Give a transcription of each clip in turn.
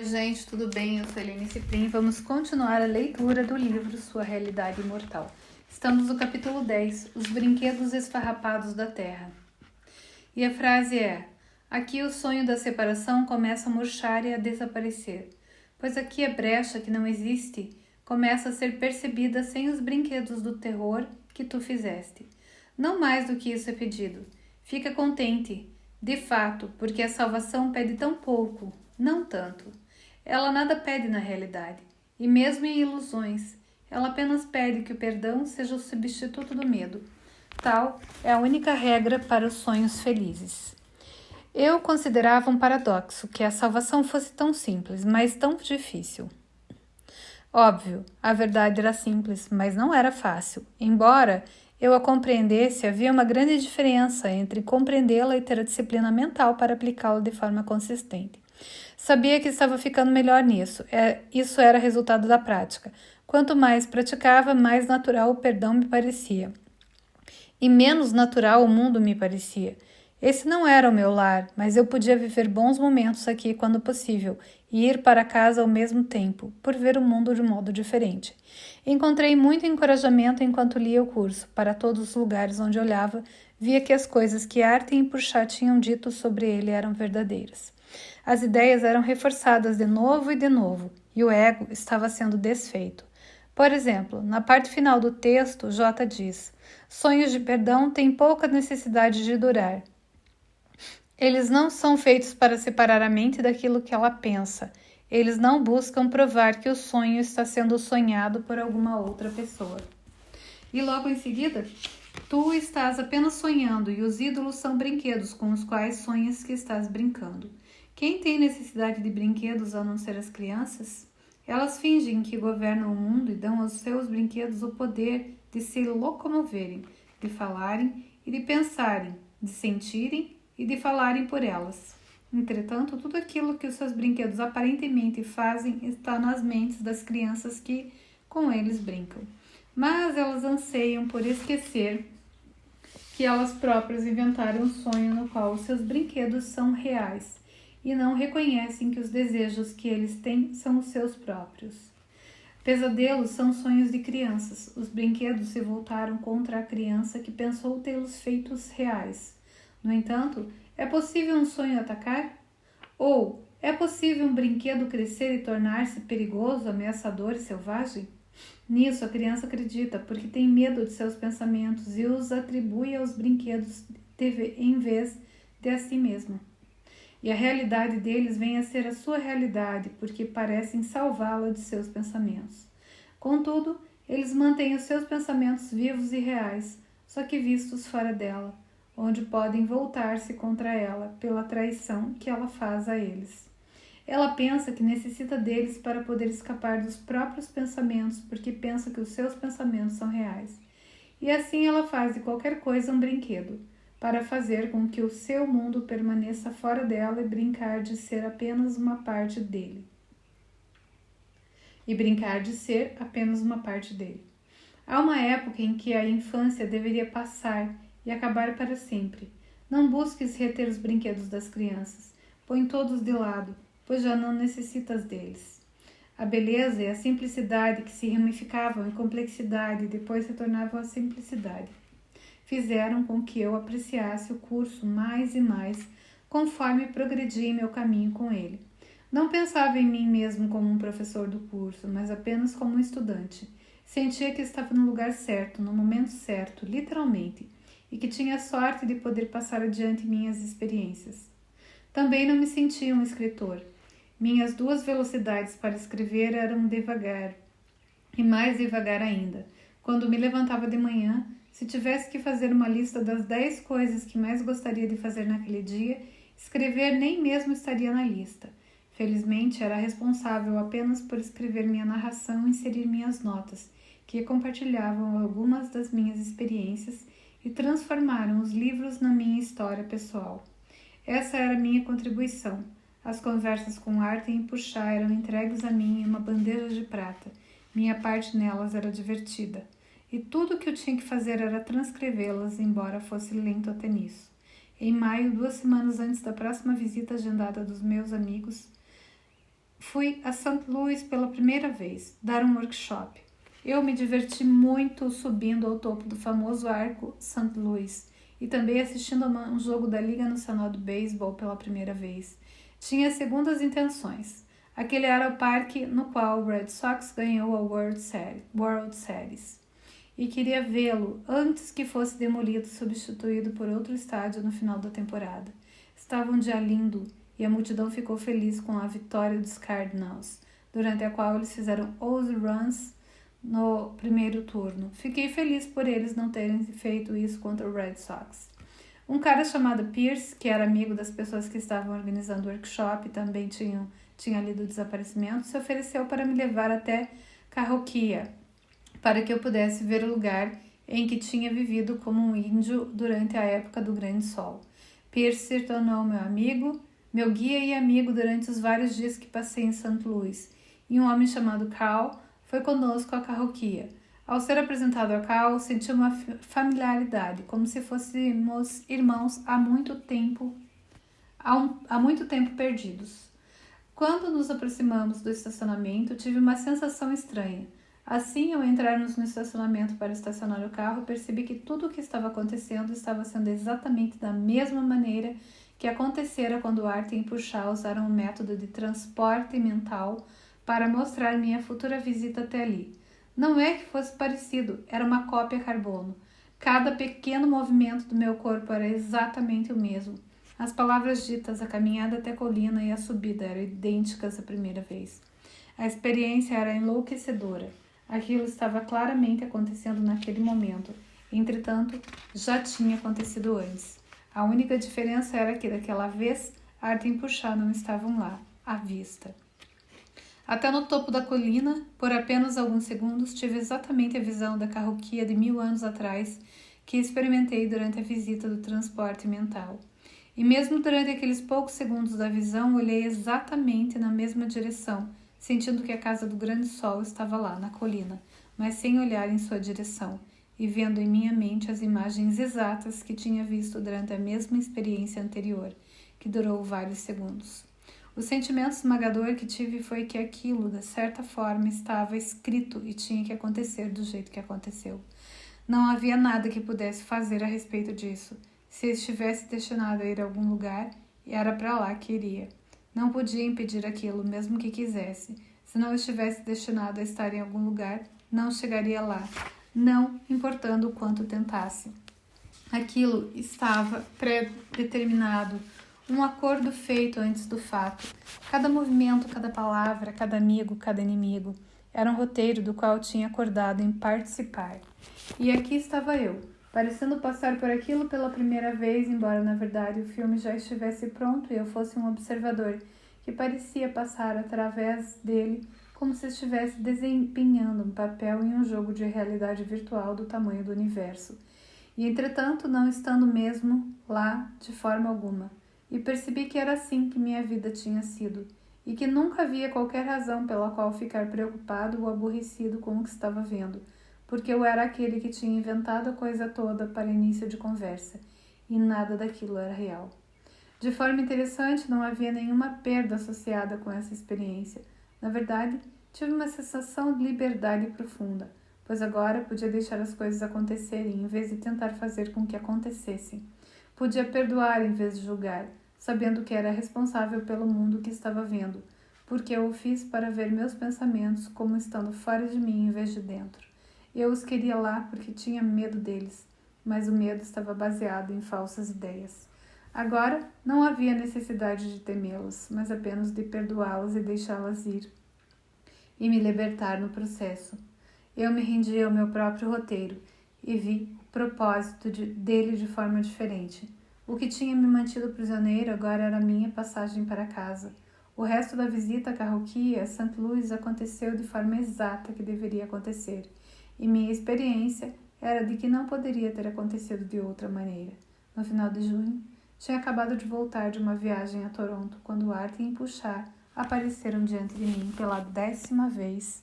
gente, tudo bem? Eu sou Helene Ciprim. Vamos continuar a leitura do livro Sua Realidade Imortal. Estamos no capítulo 10, Os Brinquedos Esfarrapados da Terra. E a frase é: aqui o sonho da separação começa a murchar e a desaparecer, pois aqui a brecha que não existe começa a ser percebida sem os brinquedos do terror que tu fizeste. Não mais do que isso é pedido. Fica contente, de fato, porque a salvação pede tão pouco. Não tanto. Ela nada pede na realidade, e mesmo em ilusões, ela apenas pede que o perdão seja o substituto do medo. Tal é a única regra para os sonhos felizes. Eu considerava um paradoxo que a salvação fosse tão simples, mas tão difícil. Óbvio, a verdade era simples, mas não era fácil. Embora eu a compreendesse, havia uma grande diferença entre compreendê-la e ter a disciplina mental para aplicá-la de forma consistente. Sabia que estava ficando melhor nisso. Isso era resultado da prática. Quanto mais praticava, mais natural o perdão me parecia. E menos natural o mundo me parecia. Esse não era o meu lar, mas eu podia viver bons momentos aqui quando possível e ir para casa ao mesmo tempo, por ver o mundo de um modo diferente. Encontrei muito encorajamento enquanto lia o curso. Para todos os lugares onde olhava, via que as coisas que Arten e Purchá tinham dito sobre ele eram verdadeiras. As ideias eram reforçadas de novo, e o ego estava sendo desfeito. Por exemplo, na parte final do texto, J diz: sonhos de perdão têm pouca necessidade de durar. Eles não são feitos para separar a mente daquilo que ela pensa. Eles não buscam provar que o sonho está sendo sonhado por alguma outra pessoa. E logo em seguida, tu estás apenas sonhando e os ídolos são brinquedos com os quais sonhas que estás brincando. Quem tem necessidade de brinquedos a não ser as crianças? Elas fingem que governam o mundo e dão aos seus brinquedos o poder de se locomoverem, de falarem e de pensarem, de sentirem e de falarem por elas. Entretanto, tudo aquilo que os seus brinquedos aparentemente fazem está nas mentes das crianças que com eles brincam. Mas elas anseiam por esquecer que elas próprias inventaram um sonho no qual os seus brinquedos são reais e não reconhecem que os desejos que eles têm são os seus próprios. Pesadelos são sonhos de crianças. Os brinquedos se voltaram contra a criança que pensou tê-los feitos reais. No entanto, é possível um sonho atacar? Ou é possível um brinquedo crescer e tornar-se perigoso, ameaçador e selvagem? Nisso a criança acredita porque tem medo de seus pensamentos e os atribui aos brinquedos em vez de a si mesma. E a realidade deles vem a ser a sua realidade porque parecem salvá-la de seus pensamentos. Contudo, eles mantêm os seus pensamentos vivos e reais, só que vistos fora dela, onde podem voltar-se contra ela pela traição que ela faz a eles. Ela pensa que necessita deles para poder escapar dos próprios pensamentos, porque pensa que os seus pensamentos são reais. E assim ela faz de qualquer coisa um brinquedo, para fazer com que o seu mundo permaneça fora dela e brincar de ser apenas uma parte dele. Há uma época em que a infância deveria passar e acabar para sempre. Não busques reter os brinquedos das crianças. Põe todos de lado, pois já não necessitas deles. A beleza e a simplicidade que se ramificavam em complexidade e depois retornavam à simplicidade fizeram com que eu apreciasse o curso mais e mais conforme progredi em meu caminho com ele. Não pensava em mim mesmo como um professor do curso, mas apenas como um estudante. Sentia que estava no lugar certo, no momento certo, literalmente, e que tinha sorte de poder passar adiante minhas experiências. Também não me sentia um escritor. Minhas duas velocidades para escrever eram devagar, e mais devagar ainda. Quando me levantava de manhã, se tivesse que fazer uma lista das 10 coisas que mais gostaria de fazer naquele dia, escrever nem mesmo estaria na lista. Felizmente, era responsável apenas por escrever minha narração e inserir minhas notas, que compartilhavam algumas das minhas experiências e transformaram os livros na minha história pessoal. Essa era a minha contribuição. As conversas com Arten e Purchá eram entregues a mim em uma bandeja de prata. Minha parte nelas era divertida. E tudo o que eu tinha que fazer era transcrevê-las, embora fosse lento até nisso. Em maio, 2 semanas antes da próxima visita agendada dos meus amigos, fui a St. Louis pela primeira vez, dar um workshop. Eu me diverti muito subindo ao topo do famoso arco St. Louis e também assistindo a um jogo da Liga Nacional do Beisebol pela primeira vez. Tinha segundas intenções. Aquele era o parque no qual o Red Sox ganhou a World Series. E queria vê-lo antes que fosse demolido e substituído por outro estádio no final da temporada. Estava um dia lindo e a multidão ficou feliz com a vitória dos Cardinals, durante a qual eles fizeram 11 runs no primeiro turno. Fiquei feliz por eles não terem feito isso contra o Red Sox. Um cara chamado Pierce, que era amigo das pessoas que estavam organizando o workshop e também tinha lido o desaparecimento, se ofereceu para me levar até Cahokia, para que eu pudesse ver o lugar em que tinha vivido como um índio durante a época do Grande Sol. Pierce se tornou meu amigo, meu guia e amigo durante os vários dias que passei em St. Louis, e um homem chamado Carl foi conosco a Cahokia. Ao ser apresentado a Carl, senti uma familiaridade, como se fôssemos irmãos há muito tempo perdidos. Quando nos aproximamos do estacionamento, tive uma sensação estranha. Assim, ao entrarmos no estacionamento para estacionar o carro, percebi que tudo o que estava acontecendo estava sendo exatamente da mesma maneira que acontecera quando Arthur e Puxá usaram o método de transporte mental para mostrar minha futura visita até ali. Não é que fosse parecido, era uma cópia carbono. Cada pequeno movimento do meu corpo era exatamente o mesmo. As palavras ditas, a caminhada até a colina e a subida eram idênticas à primeira vez. A experiência era enlouquecedora. Aquilo estava claramente acontecendo naquele momento. Entretanto, já tinha acontecido antes. A única diferença era que, daquela vez, Arthur e Puxá não estavam lá, à vista. Até no topo da colina, por apenas alguns segundos, tive exatamente a visão da Cahokia de 1000 anos atrás que experimentei durante a visita do transporte mental. E mesmo durante aqueles poucos segundos da visão, olhei exatamente na mesma direção, sentindo que a casa do grande sol estava lá, na colina, mas sem olhar em sua direção, e vendo em minha mente as imagens exatas que tinha visto durante a mesma experiência anterior, que durou vários segundos. O sentimento esmagador que tive foi que aquilo, de certa forma, estava escrito e tinha que acontecer do jeito que aconteceu. Não havia nada que pudesse fazer a respeito disso. Se estivesse destinado a ir a algum lugar, era para lá que iria. Não podia impedir aquilo, mesmo que quisesse. Se não estivesse destinado a estar em algum lugar, não chegaria lá, não importando o quanto tentasse. Aquilo estava predeterminado, um acordo feito antes do fato. Cada movimento, cada palavra, cada amigo, cada inimigo, era um roteiro do qual tinha acordado em participar. E aqui estava eu, parecendo passar por aquilo pela primeira vez, embora na verdade o filme já estivesse pronto e eu fosse um observador que parecia passar através dele como se estivesse desempenhando um papel em um jogo de realidade virtual do tamanho do universo. E entretanto, não estando mesmo lá de forma alguma. E percebi que era assim que minha vida tinha sido, e que nunca havia qualquer razão pela qual ficar preocupado ou aborrecido com o que estava vendo, porque eu era aquele que tinha inventado a coisa toda para início de conversa, e nada daquilo era real. De forma interessante, não havia nenhuma perda associada com essa experiência. Na verdade, tive uma sensação de liberdade profunda, pois agora podia deixar as coisas acontecerem em vez de tentar fazer com que acontecessem. Podia perdoar em vez de julgar, sabendo que era responsável pelo mundo que estava vendo, porque eu o fiz para ver meus pensamentos como estando fora de mim em vez de dentro. Eu os queria lá porque tinha medo deles, mas o medo estava baseado em falsas ideias. Agora, não havia necessidade de temê-los, mas apenas de perdoá-los e deixá-las ir, e me libertar no processo. Eu me rendi ao meu próprio roteiro e vi o propósito dele de forma diferente. O que tinha me mantido prisioneiro agora era a minha passagem para casa. O resto da visita a Cahokia, St. Louis, aconteceu de forma exata que deveria acontecer, e minha experiência era de que não poderia ter acontecido de outra maneira. No final de junho, tinha acabado de voltar de uma viagem a Toronto, quando Arthur e Puxá apareceram diante de mim pela 10ª vez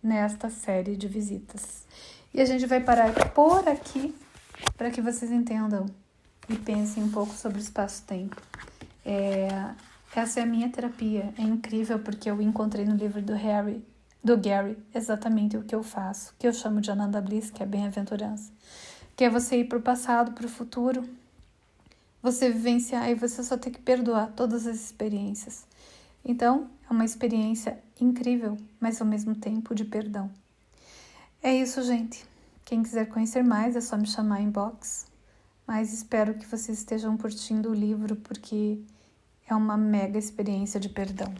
nesta série de visitas. E a gente vai parar por aqui para que vocês entendam e pensem um pouco sobre o espaço-tempo. Essa é a minha terapia. É incrível porque eu encontrei no livro do Gary, exatamente o que eu faço, que eu chamo de Ananda Bliss, que é bem-aventurança. Que é você ir pro passado, pro futuro, você vivenciar e você só ter que perdoar todas as experiências. Então, é uma experiência incrível, mas ao mesmo tempo de perdão. É isso, gente. Quem quiser conhecer mais é só me chamar em inbox. Mas espero que vocês estejam curtindo o livro porque é uma mega experiência de perdão.